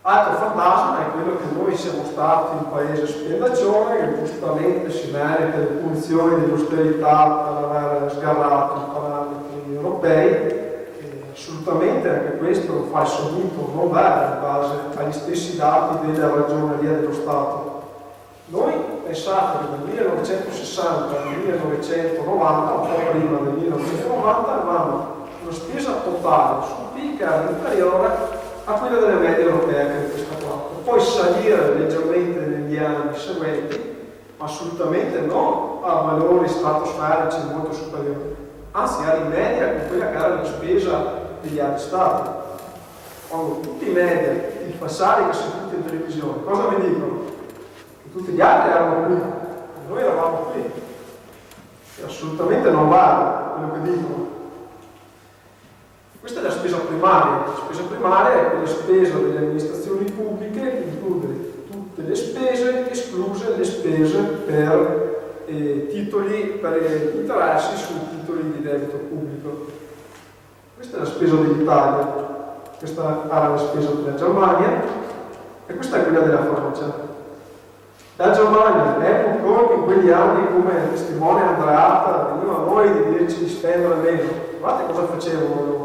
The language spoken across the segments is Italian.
Altro fantasma è quello che noi siamo stati un paese spendaccione che giustamente si merita le punizioni dell'austerità per aver sgarrato i parametri europei. E assolutamente anche questo fa il sovuto non vero in base agli stessi dati della Ragioneria dello Stato. Noi pensate che dal 1960 al 1990, un po' prima del 1990, avevamo una spesa totale sul PIL che era inferiore a quella delle medie europee, che è questa qua. Poi salire leggermente negli anni seguenti, ma assolutamente non a valori stratosferici molto superiori, anzi a rimedia con quella che era la spesa degli altri stati. Quando tutti i media, i falsari che sentite in televisione, cosa vi dicono? Che tutti gli altri erano qui, e noi eravamo qui. E assolutamente non vale quello che dicono. Questa è la spesa primaria. La spesa primaria è quella spesa delle amministrazioni pubbliche che include tutte le spese, escluse le spese per titoli, per interessi sui titoli di debito pubblico. Questa è la spesa dell'Italia, questa era la spesa della Germania e questa è quella della Francia. La Germania, all'epoca, in quegli anni, come testimone Andreatta, veniva a noi di dirci di spendere meno. Guardate cosa facevano loro.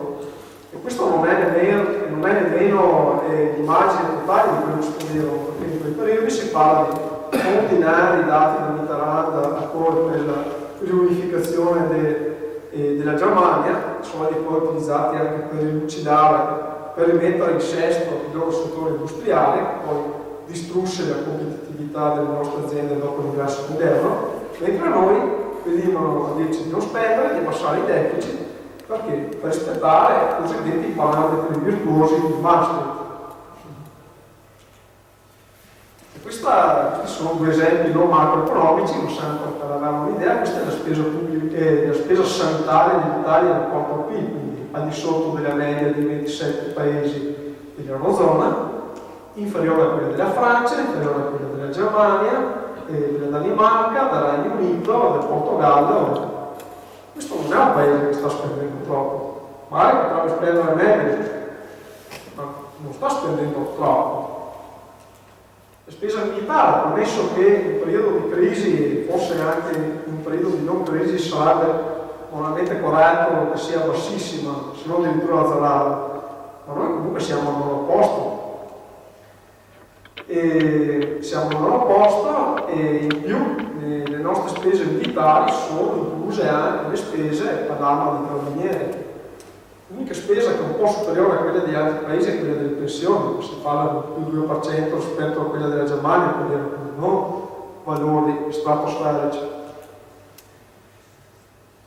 E questo non è nemmeno l'immagine totale di quello che spendevano, perché in quei periodi si parla di fontinari dati da Mitterrand a Kohl per la riunificazione della Germania, soldi poi utilizzati anche per elucidare, per rimettere in sesto il loro settore industriale, che poi distrusse la competitività delle nostre aziende dopo l'ingresso moderno, mentre noi venivano a dirci di non spendere, di abbassare i deficit, perché? Per rispettare i cosiddetti parametri virtuosi di Maastricht. E questi sono due esempi non macroeconomici, ma sempre per avere un'idea. Questa è la spesa pubblica, la spesa sanitaria dell'Italia nel rapporto al PIL, quindi al di sotto della media dei 27 paesi dell'Eurozona, inferiore a quella della Francia, inferiore a quella della Germania, della Danimarca, del Regno Unito, del Portogallo. Questo non è un paese che sta spendendo troppo, magari potrebbe spendere meglio, ma non sta spendendo troppo. La spesa militare, ammesso che in un periodo di crisi, forse anche in un periodo di non crisi, sarebbe moralmente corretto che sia bassissima, se non addirittura azzerata, ma noi comunque siamo al nono posto. E siamo al nono posto e in più le nostre spese militari sono incluse anche le spese per l'arma di carabinieri. L'unica spesa che è un po' superiore a quella degli altri paesi è quella delle pensioni, si parla del 2% rispetto a quella della Germania, quindi non valori stratosferici.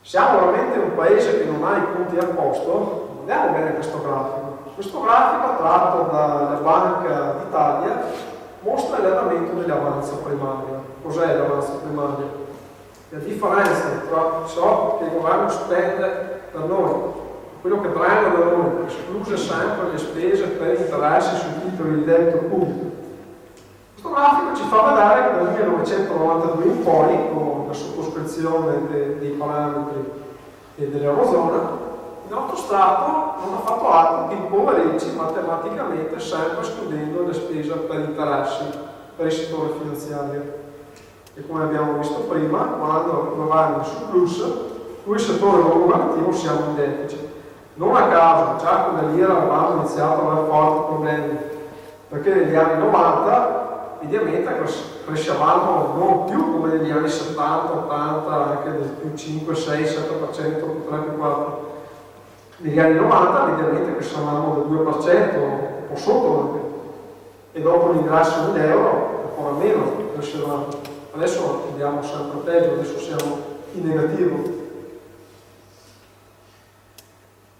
Siamo veramente un paese che non ha i conti a posto. Vediamo bene questo grafico. Questo grafico, tratto dalla Banca d'Italia, mostra l'andamento dell'avanzo primario. Cos'è l'avanzo primario? La differenza tra ciò che il governo spende per noi, quello che prende da noi, escluse sempre le spese per interessi sui titoli di debito pubblico. Questo grafico ci fa vedere che dal 1992 in poi, con la sottoscrizione dei parametri dell'Eurozona, il nostro Stato non ha fatto altro che impoverirci matematicamente, sempre escludendo la spesa per interessi per il settore finanziario. E come abbiamo visto prima, quando il governo è in surplus, noi il settore non governativo siamo in deficit. Non a caso, già con l'IRA avevamo iniziato a avere forti problemi, perché negli anni 90 mediamente crescevamo non più come negli anni 70, 80, anche del più 5, 6, 7%, più 3, più 4. Negli anni 90 mediamente crescevamo del 2%, un po' sotto anche, e dopo l'ingresso nell'euro ancora meno crescevamo. Adesso andiamo sempre peggio, adesso siamo in negativo.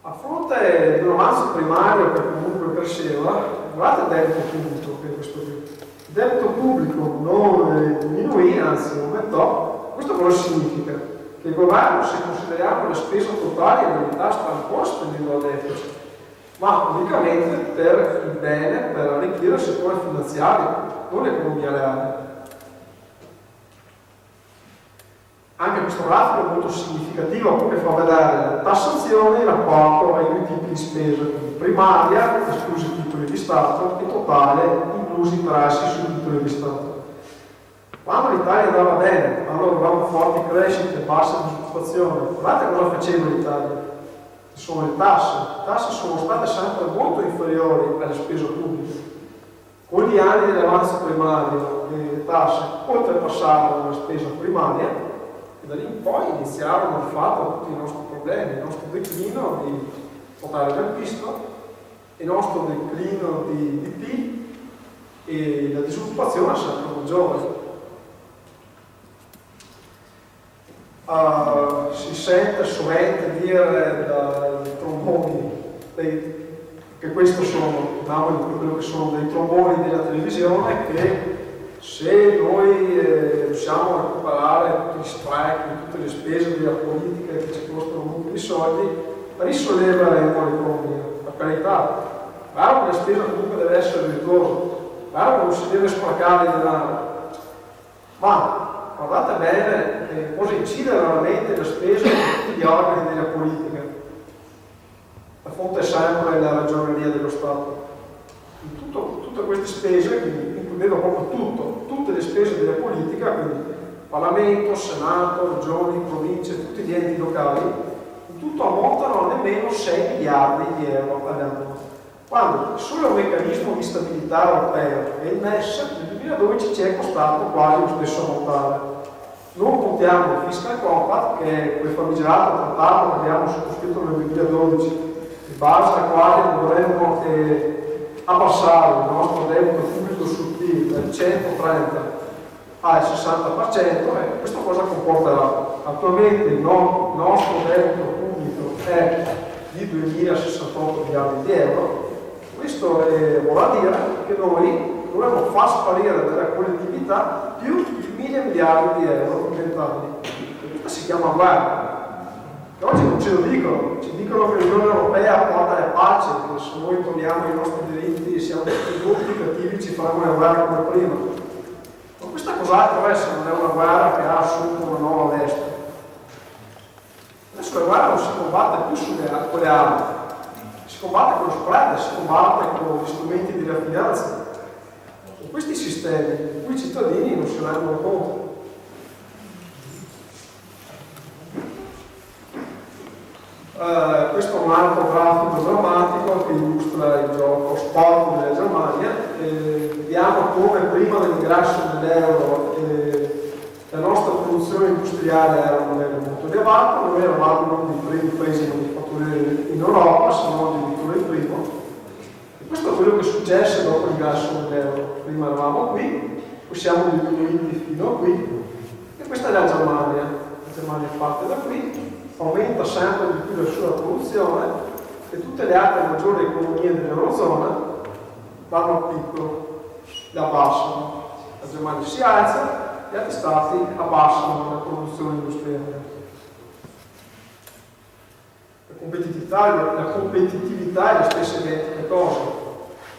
A fronte di un avanzo primario che comunque cresceva, guardate il debito pubblico, che è questo qui. Il debito pubblico non diminuì, anzi aumentò. Questo cosa significa? Che il governo, se consideriamo la spesa totale, in realtà sta ancora spendendo a deficit, ma unicamente per il bene, per arricchire il settore finanziario, non l'economia reale. Anche questo grafico è molto significativo perché fa vedere la tassazione in rapporto ai due tipi di spesa, quindi primaria, esclusi i titoli di Stato, Stato e totale, inclusi i tassi sui titoli di Stato. Quando l'Italia andava bene, quando avevamo forti crescite, bassa disoccupazione, guardate cosa faceva l'Italia? Sono le tasse. Le tasse sono state sempre molto inferiori alle spese pubbliche. Con gli anni dell'avanzo primario le tasse oltrepassarono la spesa primaria e da lì in poi iniziarono di fatto tutti i nostri problemi, il nostro declino di totale del acquisto, il nostro declino di PIL e la disoccupazione è sempre maggiore. Si sente sovente dire dai tromboni, che questi sono quello che sono dei tromboni della televisione, che se noi riusciamo a recuperare tutti gli sprechi, tutte le spese della politica che ci costano molto di soldi, risolleveremo l'economia. Per carità, guarda che la spesa comunque deve essere virtuosa, guarda che non si deve sprecare il denaro, ma guardate bene cosa incide veramente la spesa di tutti gli organi della politica. La fonte è sempre la ragioneria dello Stato. Tutte queste spese, quindi includendo proprio tutte le spese della politica, quindi Parlamento, Senato, Regioni, Province, tutti gli enti locali, in tutto ammontano a nemmeno 6 miliardi di euro all'anno. Quando solo il meccanismo di stabilità europeo e il MES nel 2012 ci è costato quasi lo stesso ammontare. Non contiamo il Fiscal Compact, che è quel famigerato trattato che abbiamo sottoscritto nel 2012, in base al quale dovremmo abbassare il nostro debito pubblico sul PIL dal 130 al 60%, e questo cosa comporterà? Attualmente il nostro debito pubblico è di 2.068 miliardi di euro. Questo vorrà dire che noi dovremmo far sparire dalla collettività più di 1.000 miliardi di euro in 20 anni. Questa si chiama guerra. Che oggi non ce lo dicono, ci dicono che l'Unione Europea porta la pace, che se noi togliamo i nostri diritti e siamo tutti brutti, cattivi, ci faranno una guerra come prima. Ma questa cos'altro è se non è una guerra che ha assunto una nuova veste? Adesso la guerra non si combatte più con le armi, si combatte con lo spread, si combatte con gli strumenti della finanza. Sono questi sistemi in cui i cittadini non si rendono conto. Questo è un altro grafico drammatico che illustra il gioco sport della Germania. Vediamo come prima dell'ingresso dell'euro la nostra produzione industriale era un livello molto elevato, noi eravamo uno dei primi paesi manifatturieri in Europa, se non addirittura il primo. E questo è quello che successe dopo l'ingresso dell'euro. Prima eravamo qui, poi siamo diminuiti fino a qui, e questa è la Germania è fatta da qui. Aumenta sempre di più la sua produzione e tutte le altre maggiori economie dell'Eurozona vanno a piccolo, le abbassano. La Germania si alza, gli altri stati abbassano la produzione industriale. La competitività è la stessa identica cosa.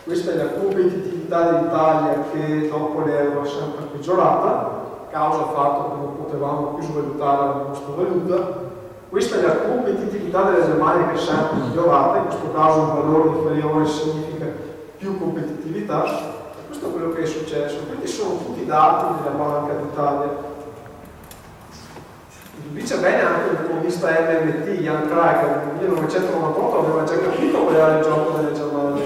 Questa è la competitività dell'Italia che dopo l'euro è sempre peggiorata, causa del fatto che non potevamo più svalutare la nostra valuta. Questa è la competitività della Germania che è sempre migliorata, in questo caso un valore inferiore significa più competitività. Questo è quello che è successo. Questi sono tutti i dati della Banca d'Italia. Dice bene anche l'economista MMT, Jan Krager, nel 1998 aveva già capito qual era il gioco della Germania.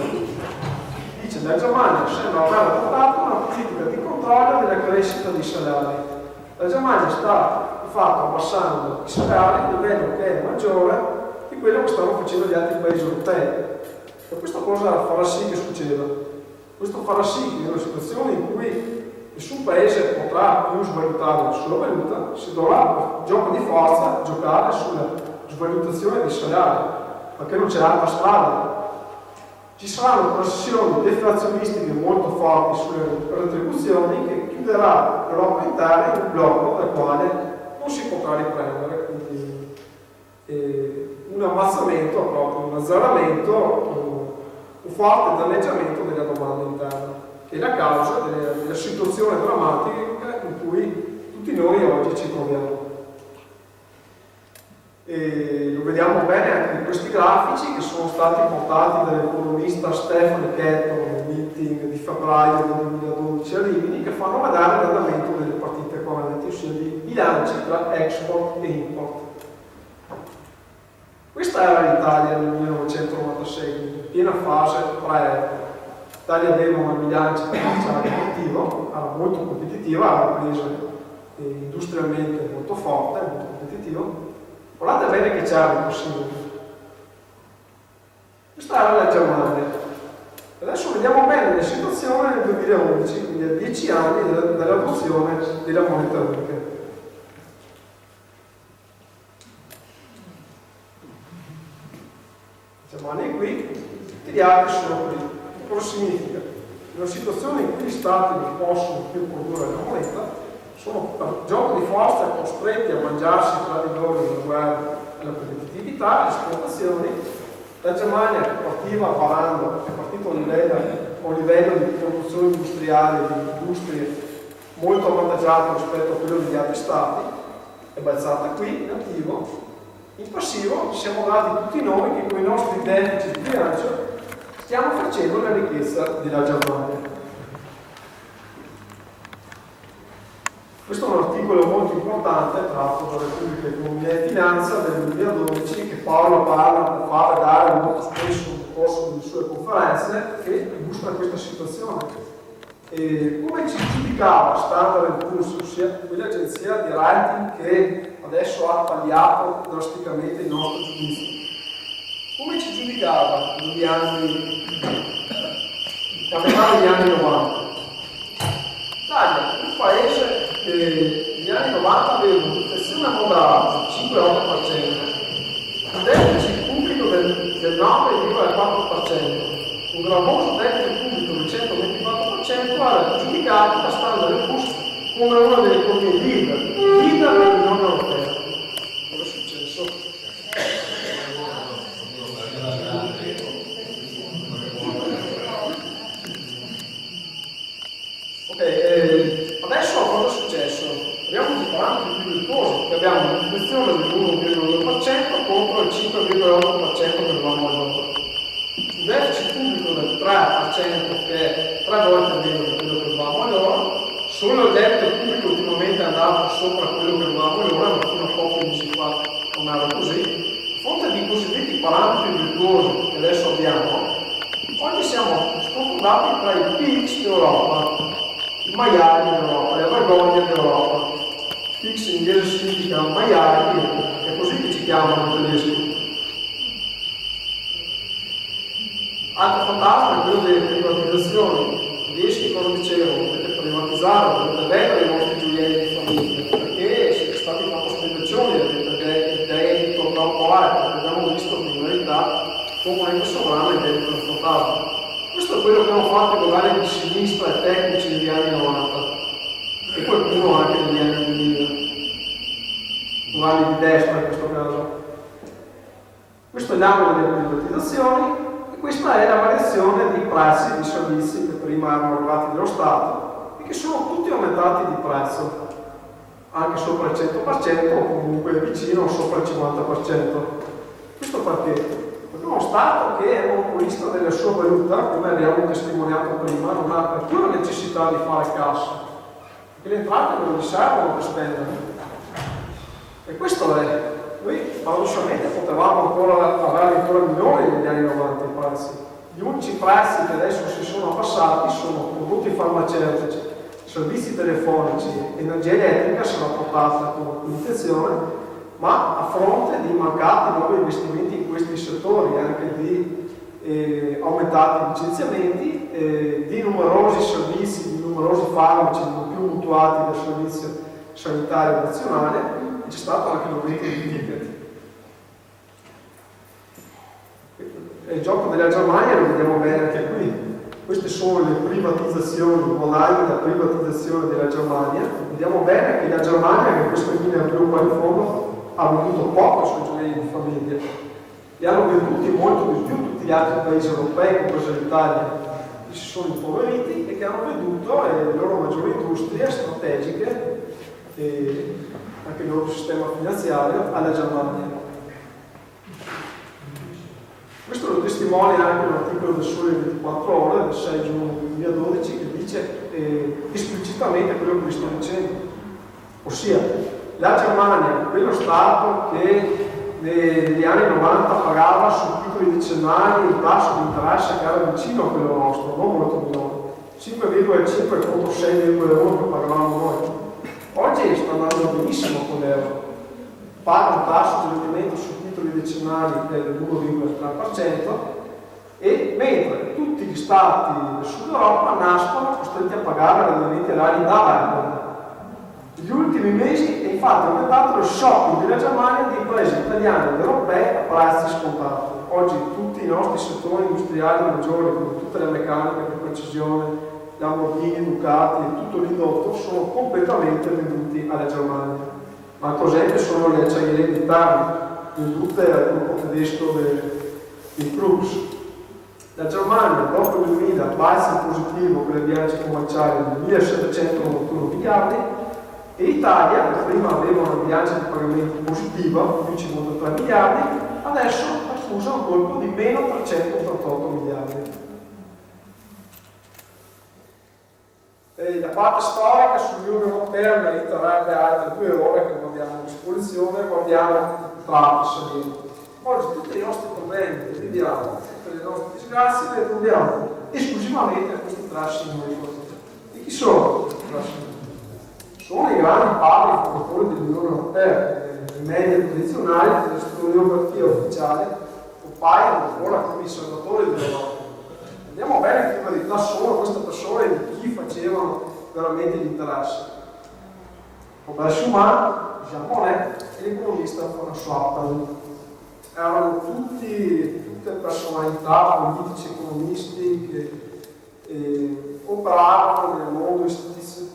Dice: la Germania sembra aver adottato una politica di controllo della crescita dei salari. La Germania sta fatto abbassando i salari a un livello che è maggiore di quello che stanno facendo gli altri paesi europei. E questo cosa farà sì che succeda? Questo farà sì che in una situazione in cui nessun paese potrà più svalutare la sua valuta, si dovrà per gioco di forza giocare sulla svalutazione dei salari, perché non c'è altra strada. Ci saranno pressioni deflazionistiche molto forti sulle retribuzioni che chiuderà l'Europa intera in un blocco dal quale non si potrà riprendere, quindi un ammazzamento, proprio un azzeramento, un forte danneggiamento della domanda interna, che è la causa della situazione drammatica in cui tutti noi oggi ci troviamo. E lo vediamo bene anche in questi grafici che sono stati portati dall'economista Stefano Ketton nel meeting di febbraio del 2012 a Rimini, che fanno vedere l'andamento delle partite correnti, ossia di bilanci tra export e import. Questa era l'Italia nel 1996, in piena fase pre-euro. L'Italia aveva una bilancia commerciale attiva, era molto competitiva, era un paese industrialmente molto forte, molto competitivo. Guardate bene che c'era in possibile. Questa era la Germania. Adesso vediamo bene la situazione nel 2011, quindi a 10 anni dall'adozione della moneta unica. La Germania è qui e gli altri sono qui. Cosa significa? In una situazione in cui gli stati non possono più produrre la moneta, sono per gioco di forza costretti a mangiarsi tra di loro la guerra e la competitività, le esportazioni. La Germania, che partiva parlando, è partito a un livello di produzione industriale, di industrie molto avvantaggiato rispetto a quello degli altri stati, è balzata qui in attivo. In passivo ci siamo dati tutti noi che con i nostri deficit di bilancio stiamo facendo la ricchezza della Germania. Questo è un articolo molto importante tratto da Repubblica Economia e Finanza del 2012 che Paolo fa vedere molto spesso nel corso delle sue conferenze, che illustra questa situazione. E come ci giudicava Standard & Poor's, ossia quell'agenzia di rating che adesso ha tagliato drasticamente il nostro giudizio, come ci giudicava negli anni, a metà degli anni 90? L'Italia, un paese che negli anni 90 aveva un'inflazione moderata del 5,8%, un deficit pubblico del 9,4%, un gravoso debito pubblico del 124%, era giudicato da Standard & Poor's come una delle economie leader dell'Unione Europea. Cosa è successo? Adesso cosa è successo? Abbiamo dei parametri più virtuosi, che abbiamo un'inflazione del 1,2% contro il 5,8% che avevamo allora. Un deficit pubblico del 3%, che è 3 volte meno di quello che avevamo allora. Solo il debito pubblico ultimamente è andato sopra quello che avevamo allora, ma fino a pochi mesi fa non era così. A fronte di cosiddetti parametri virtuosi che adesso abbiamo, oggi siamo confrontati tra i PIX d'Europa, i maiali d'Europa, le vergogne d'Europa. PIX in inglese significa maiali, è così che ci chiamano i tedeschi. Altro fantasma è quello delle privatizzazioni. I tedeschi cosa dicevano? Dovete privatizzare, dovete vendere i vostri gioielli di famiglia, perché siete stati troppo spendaccioni, avete debito troppo alto, abbiamo visto che in verità componente sovrana è debito trasportato. Questo è quello che hanno fatto i governi di sinistra e tecnici negli anni 90 e qualcuno anche negli anni 2000, governi di destra in questo caso. Questo è l'angolo delle privatizzazioni e questa è la variazione di prezzi di servizi che prima erano arrivati dallo Stato e che sono tutti aumentati di prezzo, anche sopra il 100% o comunque vicino sopra il 50%. Questo perché? Perché uno Stato che è monopolista della sua valuta, come abbiamo testimoniato prima, non ha più la necessità di fare cassa, perché le entrate non gli servono per spendere. E questo è. Noi paradossalmente potevamo avere ancora minori negli anni 90 i prezzi. Gli unici prezzi che adesso si sono abbassati sono prodotti farmaceutici, servizi telefonici, energia elettrica sarà portata con l'intenzione, ma a fronte di mancati nuovi investimenti in questi settori, anche di aumentati licenziamenti, di numerosi servizi, di numerosi farmaci non più mutuati dal Servizio Sanitario Nazionale, c'è stato anche l'aumento di ticket. Il gioco della Germania lo vediamo bene anche qui. Queste sono le privatizzazioni, il modello della privatizzazione della Germania. Vediamo bene che la Germania, che questa linea blu qua in fondo, ha venduto poco sui gioielli di famiglia. Li hanno venduti molto di più tutti gli altri paesi europei, compresa l'Italia, che si sono impoveriti e che hanno venduto le loro maggiori industrie strategiche e anche il loro sistema finanziario alla Germania. Questo lo testimonia anche un articolo del Sole 24 Ore del 6 giugno 2012 che dice esplicitamente quello che vi sto dicendo. Ossia, la Germania, quello Stato che negli anni 90 pagava su titoli decennali un tasso di interesse che era vicino a quello nostro, non molto minore, 5,5 contro 6,1 che pagavamo noi. Oggi sta andando benissimo con l'euro, paga un tasso di rendimento su titoli decennali dell'1,3%, e mentre tutti gli stati del sud Europa nascono costretti a pagare rendimenti reali da Weber. Negli ultimi mesi è infatti aumentato il shopping della Germania dei paesi italiani ed europei a prezzi scontati. Oggi tutti i nostri settori industriali maggiori, come tutte le meccaniche di precisione, Lamborghini, Ducati e tutto l'indotto, sono completamente venduti alla Germania. Un altro esempio sono le acciaierie di Terni, vendute al gruppo tedesco dei Krupps. La Germania, dopo il 2000, balza in positivo per le bilanci commerciali di 1.791 miliardi, e l'Italia, che prima aveva una bilancia di pagamenti positiva, più 53 miliardi, adesso accusa un colpo di meno 388 miliardi. La parte storica sull'Unione Europea meriterebbe altre 2 ore che non abbiamo a disposizione, guardiamo i tratti salienti. Oggi tutti i nostri problemi che viviamo, tutte le nostre disgrazie, le troviamo esclusivamente a questi tre signori. E chi sono questi tre signori? Sono i grandi padri fondatori dell'Unione Europea, i media tradizionali della storiografia ufficiale compaiono ancora come i salvatori dell'Europa. Vediamo bene che in verità sono queste persone di chi facevano veramente gli interessi. Robert Schuman, Jean Monnet e l'economista François Paul. Erano tutte personalità, politici, economisti che operavano nel mondo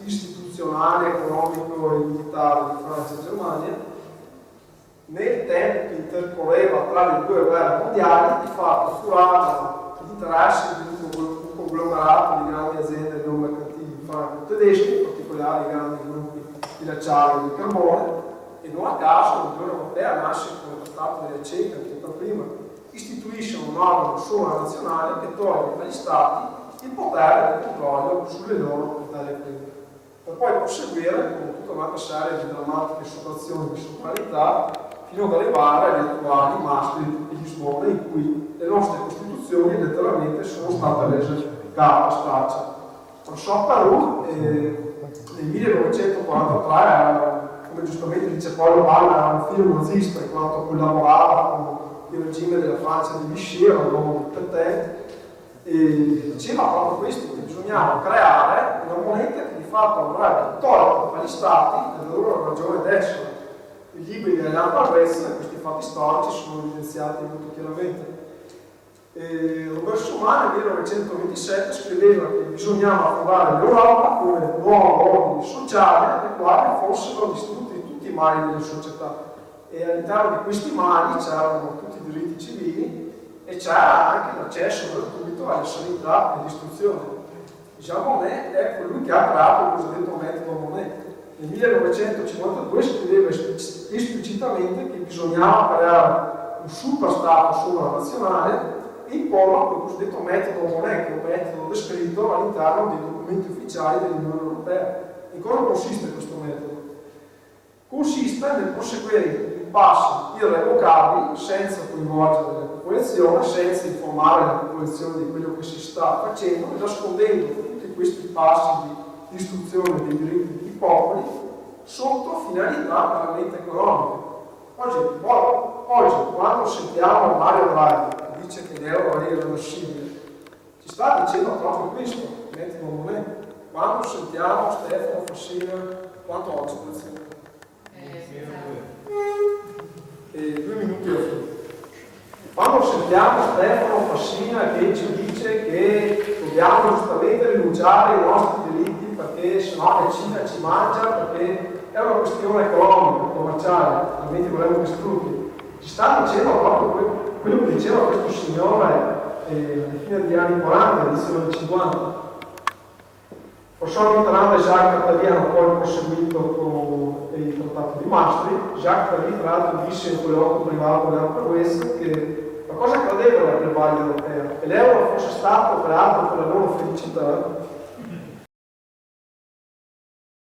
istituzionale, economico e militare di Francia e Germania. Nel tempo che intercorreva tra le 2 guerre mondiali, di fatto curavano gli interessi di un conglomerato di grandi aziende non mercantili franco-tedeschi, in particolare i grandi gruppi di acciaio e di carbone, e non a caso l'Unione Europea nasce con il trattato delle CECA, che per prima istituisce un organo sovranazionale che toglie agli Stati il potere di controllo sulle loro materie prime, per poi proseguire con tutta un'altra serie di drammatiche situazioni di sovranità fino ad arrivare agli attuali Maastricht e Lisbona, in cui le nostre costituzioni letteralmente sono state rese carta straccia. François Paul nel 1943 era, come giustamente dice Paolo Balla, era un figlio nazista in quanto collaborava con il regime della Francia di Vichy, era un uomo di Pétain, e diceva proprio questo, che bisognava creare una moneta che di fatto avrebbe tolto agli stati la loro ragione d'essere. I libri della Lamparvezza, questi fatti storici sono evidenziati molto chiaramente. Robert Schuman nel 1927 scriveva che bisognava fondare l'Europa come nuovo ordine sociale nel quale fossero distrutti tutti i mali della società, e all'interno di questi mali c'erano tutti i diritti civili e c'era anche l'accesso gratuito alla sanità e all'istruzione. Jean Monnet è colui che ha creato il cosiddetto metodo Monnet. Nel 1952 scriveva esplicitamente che bisognava creare un superstato sovranazionale e imporlo quel cosiddetto metodo Monnet, che è un metodo descritto all'interno dei documenti ufficiali dell'Unione Europea. In cosa consiste questo metodo? Consiste nel proseguire in passi irrevocabili, senza coinvolgere la popolazione, senza informare la popolazione di quello che si sta facendo, e nascondendo tutti questi passi di istruzione dei diritti dei popoli sotto finalità veramente economiche. Oggi quando sentiamo Mario Draghi che dice che l'euro è irreversibile, ci sta dicendo proprio questo, metodo Monnet. Quando sentiamo Stefano Fassina, quanto oggi prezioso? 2 minuti alla fine. Quando sentiamo Stefano Fassina che ci dice che dobbiamo giustamente rinunciare ai nostri diritti perché sennò la Cina ci mangia, perché è una questione economica, commerciale, altrimenti vorremmo distruggerli, ci sta dicendo proprio quello che diceva questo signore alla fine degli anni 40, inizio degli 50. François Mitterrand e Jacques Attali hanno poi proseguito con il trattato di Maastricht. Jacques Attali, tra l'altro, disse in colloquio privato della Presse che Ma cosa credeva la plebaglia europea? Che l'euro fosse stato creato per la loro felicità?